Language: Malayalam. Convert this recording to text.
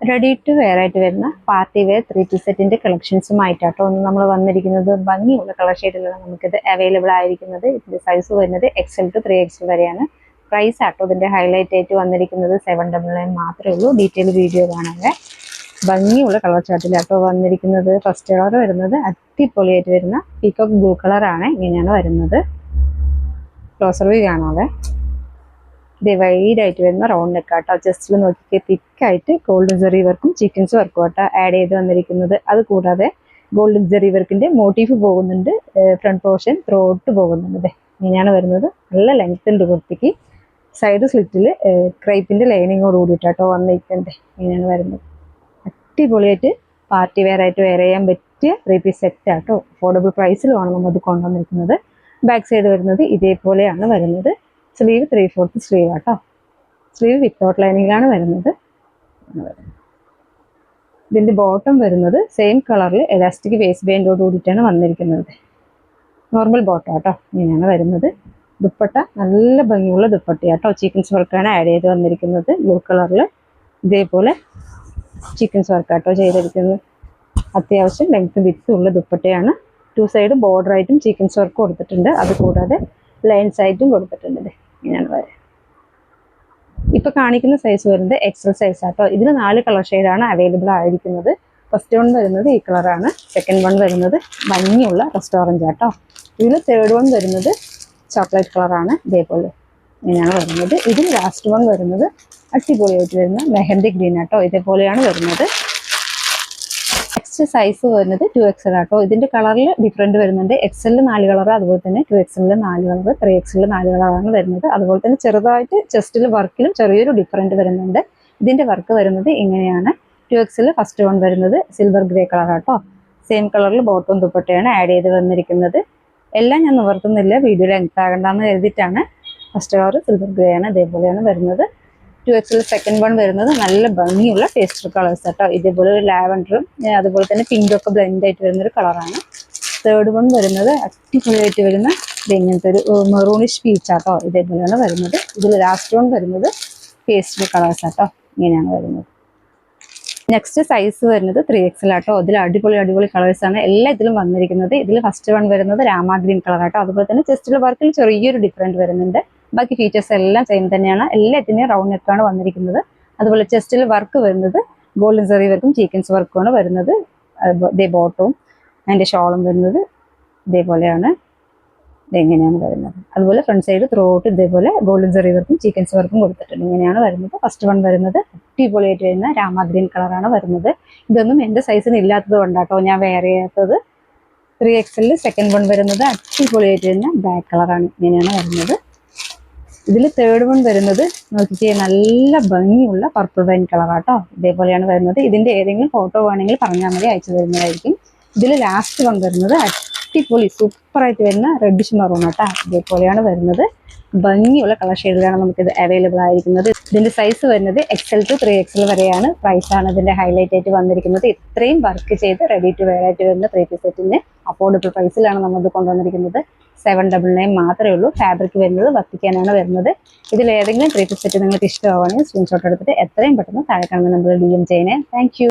റെഡി ടു വെയർ ആയിട്ട് വരുന്ന പാർട്ടി വെയർ 3 പീസ് സെറ്റിന്റെ കളക്ഷൻസുമായിട്ടാട്ടോ ഒന്ന് നമ്മൾ വന്നിരിക്കുന്നത്. ഭംഗിയുള്ള കളർ ഷെയ്ഡിലാണ് നമുക്കിത് അവൈലബിൾ ആയിരിക്കുന്നത്. ഇതിന്റെ സൈസ് വരുന്നത് XL to 3XL വരെയാണ്. പ്രൈസ് ആട്ടോ ഇതിന്റെ ഹൈലൈറ്റ് ആയിട്ട് വന്നിരിക്കുന്നത് 799 മാത്രമേ ഉള്ളൂ. ഡീറ്റെയിൽ വീഡിയോ കാണാതെ ഭംഗിയുള്ള കളർ ചാർട്ടിലാട്ടോ വന്നിരിക്കുന്നത്. ഫസ്റ്റ് കളർ വരുന്നത് അടിപൊളിയായിട്ട് വരുന്ന പീകോക്ക് ബ്ലൂ കളറാണ്. ഇങ്ങനെയാണ് വരുന്നത്. ക്ലോസർ വ്യൂ കാണാതെ ഇത് വൈഡായിട്ട് വരുന്ന റൗണ്ട് നെക്കാട്ടോ. ജസ്റ്റിൽ നോക്കിയിട്ട് തിക്കായിട്ട് ഗോൾഡൻ ജെറി വർക്കും ചിക്കൻസ് വർക്കും ആട്ടോ ആഡ് ചെയ്ത് വന്നിരിക്കുന്നത്. അത് കൂടാതെ ഗോൾഡൻ ജെറി വർക്കിന്റെ മോട്ടീഫ് പോകുന്നുണ്ട്. ഫ്രണ്ട് പോർഷൻ ത്രോട്ട് പോകുന്നുണ്ട്. ഇങ്ങനെയാണ് വരുന്നത്. നല്ല ലെങ്ത് ഉണ്ട് കുർത്തിക്ക്. സൈഡ് സ്ലിറ്റിൽ ക്രൈപ്പിന്റെ ലൈനിങ്ങോട് കൂടിയിട്ടാട്ടോ വന്നിരിക്കുന്നത്. ഇങ്ങനെയാണ് വരുന്നത്. അടിപൊളിയായിട്ട് പാർട്ടി വെയർ ആയിട്ട് വെയർ ചെയ്യാൻ പറ്റിയ 3 പീസ് സെറ്റ് ആട്ടോ. അഫോർഡബിൾ പ്രൈസിലുമാണ് നമ്മൾ കൊണ്ടുവന്നിരിക്കുന്നത്. ബാക്ക് സൈഡ് വരുന്നത് ഇതേപോലെയാണ് വരുന്നത്. സ്ലീവ് 3/4 സ്ലീവ് ആട്ടോ. സ്ലീവ് വിത്തൗട്ട് ലൈനിങ്ങിലാണ് വരുന്നത്. ഇതിന്റെ ബോട്ടം വരുന്നത് സെയിം കളറിൽ എലാസ്റ്റിക് വേസ്റ്റ് ബാൻഡോട് കൂടിയിട്ടാണ് വന്നിരിക്കുന്നത്. നോർമൽ ബോട്ടം ആട്ടോ. ഇങ്ങനെയാണ് വരുന്നത്. ദുപ്പട്ട നല്ല ഭംഗിയുള്ള ദുപ്പട്ടയാട്ടോ. ചിക്കൻസ് വർക്കാണ് ആഡ് ചെയ്ത് വന്നിരിക്കുന്നത്. ബ്ലൂ കളറിൽ ഇതേപോലെ ചിക്കൻസ് വർക്കാട്ടോ ചെയ്തിരിക്കുന്നത്. അത്യാവശ്യം ലെങ്ത് വിത്ത് ഉള്ള ദുപ്പട്ടയാണ്. 2 സൈഡ് ബോർഡർ ആയിട്ടും ചിക്കൻസ് വർക്ക് കൊടുത്തിട്ടുണ്ട്. അത് കൂടാതെ ലൈൻസ് ആയിട്ടും കൊടുത്തിട്ടുണ്ട്. ഇങ്ങനെയാണ് വരെ. ഇപ്പൊ കാണിക്കുന്ന സൈസ് വരുന്നത് XL സൈസ് ആട്ടോ. ഇതിന് 4 കളർ ഷെയ്ഡാണ് അവൈലബിൾ ആയിരിക്കുന്നത്. ഫസ്റ്റ് വൺ വരുന്നത് ഈ കളറാണ്. സെക്കൻഡ് വൺ വരുന്നത് ഭംഗിയുള്ള റെസ്റ്റോറൻറ്റ് ആട്ടോ. ഇതിന് തേർഡ് വൺ വരുന്നത് ചോക്ലേറ്റ് കളറാണ്. ഇതേപോലെ ഇങ്ങനെയാണ് വരുന്നത്. ഇതിന് ലാസ്റ്റ് വൺ വരുന്നത് അടിപൊളിയായിട്ട് വരുന്ന മെഹന്തി ഗ്രീൻ ആട്ടോ. ഇതേപോലെയാണ് വരുന്നത്. നെക്സ്റ്റ് സൈസ് വരുന്നത് 2XL ആട്ടോ. ഇതിന്റെ കളറിൽ ഡിഫറൻറ്റ് വരുന്നുണ്ട്. XL 4 കളർ, അതുപോലെ തന്നെ 2XL 4 കളർ, 3XL 4 കളറാണ് വരുന്നത്. അതുപോലെ തന്നെ ചെറുതായിട്ട് ചെസ്റ്റിൽ വർക്കിലും ചെറിയൊരു ഡിഫറൻറ്റ് വരുന്നുണ്ട്. ഇതിന്റെ വർക്ക് വരുന്നത് ഇങ്ങനെയാണ്. 2XL ഫസ്റ്റ് വൺ വരുന്നത് സിൽവർ ഗ്രേ കളർ ആട്ടോ. സെയിം കളറിൽ ബോട്ടം ദുപ്പട്ടയാണ് ആഡ് ചെയ്ത് വന്നിരിക്കുന്നത്. എല്ലാം ഞാൻ നിവർത്തുന്നില്ല, വീഡിയോ ലെങ്ത് ആകണ്ടെന്ന് കരുതിയിട്ടാണ്. ഫസ്റ്റ് കളർ സിൽവർ ഗ്രേ ആണ്. ഇതേപോലെയാണ് വരുന്നത്. 2XL സെക്കൻഡ് വൺ വരുന്നത് നല്ല ഭംഗിയുള്ള പേസ്റ്റൽ കളേഴ്സ് ആട്ടോ. ഇതേപോലെ ഒരു ലാവൻഡറും അതുപോലെ തന്നെ പിങ്കും ഒക്കെ ബ്ലെൻഡ് ആയിട്ട് വരുന്നൊരു കളറാണ്. തേർഡ് വൺ വരുന്നത് അടിപൊളിയായിട്ട് വരുന്ന ഇങ്ങനത്തെ ഒരു മെറൂണിഷ് പീച്ച് ആട്ടോ. ഇതേപോലെയാണ് വരുന്നത്. ഇതിൽ ലാസ്റ്റ് വൺ വരുന്നത് പേസ്റ്റൽ കളേഴ്സ് ആട്ടോ. ഇങ്ങനെയാണ് വരുന്നത്. നെക്സ്റ്റ് സൈസ് വരുന്നത് 3XL ആട്ടോ. ഇതിൽ അടിപൊളി കളേഴ്സ് ആണ് എല്ലാ ഇതിലും വന്നിരിക്കുന്നത്. ഇതിൽ ഫസ്റ്റ് വൺ വരുന്നത് രാമ ഗ്രീൻ കളർ ആട്ടോ. അതുപോലെ തന്നെ ചെസ്റ്റിൽ വർക്കിൽ ചെറിയൊരു ഡിഫറൻറ്റ് വരുന്നുണ്ട്. ബാക്കി ഫീച്ചേഴ്സ് എല്ലാം സെയിം തന്നെയാണ്. എല്ലാത്തിനെയും റൗണ്ട് നെക്കാണ് വന്നിരിക്കുന്നത്. അതുപോലെ ചെസ്റ്റിൽ വർക്ക് വരുന്നത് ഗോൾഡൻ സെറി വർക്കും ചീക്കൻസ് വർക്കുമാണ് വരുന്നത്. ഇതേ ബോട്ടവും അതിൻ്റെ ഷോളും വരുന്നത് ഇതേപോലെയാണ്. ഇതെങ്ങനെയാണ് വരുന്നത്. അതുപോലെ ഫ്രണ്ട് സൈഡ് ത്രോട്ട് ഇതേപോലെ ഗോൾഡൻ സെറി വർക്കും ചീക്കൻസ് വർക്കും കൊടുത്തിട്ടുണ്ട്. ഇങ്ങനെയാണ് വരുന്നത്. ഫസ്റ്റ് വൺ വരുന്നത് അടിപൊളിയായിട്ട് വരുന്ന രാമ ഗ്രീൻ കളറാണ് വരുന്നത്. ഇതൊന്നും എൻ്റെ സൈസിന് ഇല്ലാത്തത് കൊണ്ടാട്ടോ ഞാൻ വെയർ ചെയ്യാത്തത്. 3XL സെക്കൻഡ് വൺ വരുന്നത് അടിപൊളിയായിട്ട് വരുന്ന ബ്ലാക്ക് കളറാണ്. ഇങ്ങനെയാണ് വരുന്നത്. ഇതിൽ തേർഡ് വൺ വരുന്നത് നോക്കിക്കേ നല്ല ഭംഗിയുള്ള പർപ്പിൾ വൈൻ കളറാട്ടോ. ഇതേപോലെയാണ് വരുന്നത്. ഇതിന്റെ ഏതെങ്കിലും ഫോട്ടോ വേണമെങ്കിൽ പറഞ്ഞാൽ മതി, അയച്ചു തരുന്നതായിരിക്കും. ഇതിൽ ലാസ്റ്റ് വൺ വരുന്നത് അടിപൊളി സൂപ്പറായിട്ട് വരുന്ന റെഡിഷ് മെറൂൺ ആട്ടോ. ഇതേപോലെയാണ് വരുന്നത്. ഭംഗിയുള്ള കളർ ഷെയ്ഡിലാണ് നമുക്കിത് അവൈലബിൾ ആയിരിക്കുന്നത്. ഇതിന്റെ സൈസ് വരുന്നത് XL to 3XL വരെയാണ്. പ്രൈസാണ് ഇതിന്റെ ഹൈലൈറ്റ് ആയിട്ട് വന്നിരിക്കുന്നത്. ഇത്രയും വർക്ക് ചെയ്ത് റെഡി ടു വെയർ ആയിട്ട് വരുന്ന 3 പീസ് സെറ്റിന്റെ അഫോർഡബിൾ പ്രൈസിലാണ് നമ്മളിത് കൊണ്ടുവന്നിരിക്കുന്നത്. 799 മാത്രമേ ഉള്ളൂ. ഫാബ്രിക് വരുന്നത് വത്തിക്കാനാണ് വരുന്നത്. ഇതിൽ ഏതെങ്കിലും 3 പീസ് സെറ്റ് നിങ്ങൾക്ക് ഇഷ്ടമാവുകയാണെങ്കിൽ സ്ക്രീൻഷോട്ട് എടുത്തിട്ട് എത്രയും പെട്ടെന്ന് താഴെ കാണുന്ന നമ്പറിൽ DM ചെയ്യണേ. Thank you.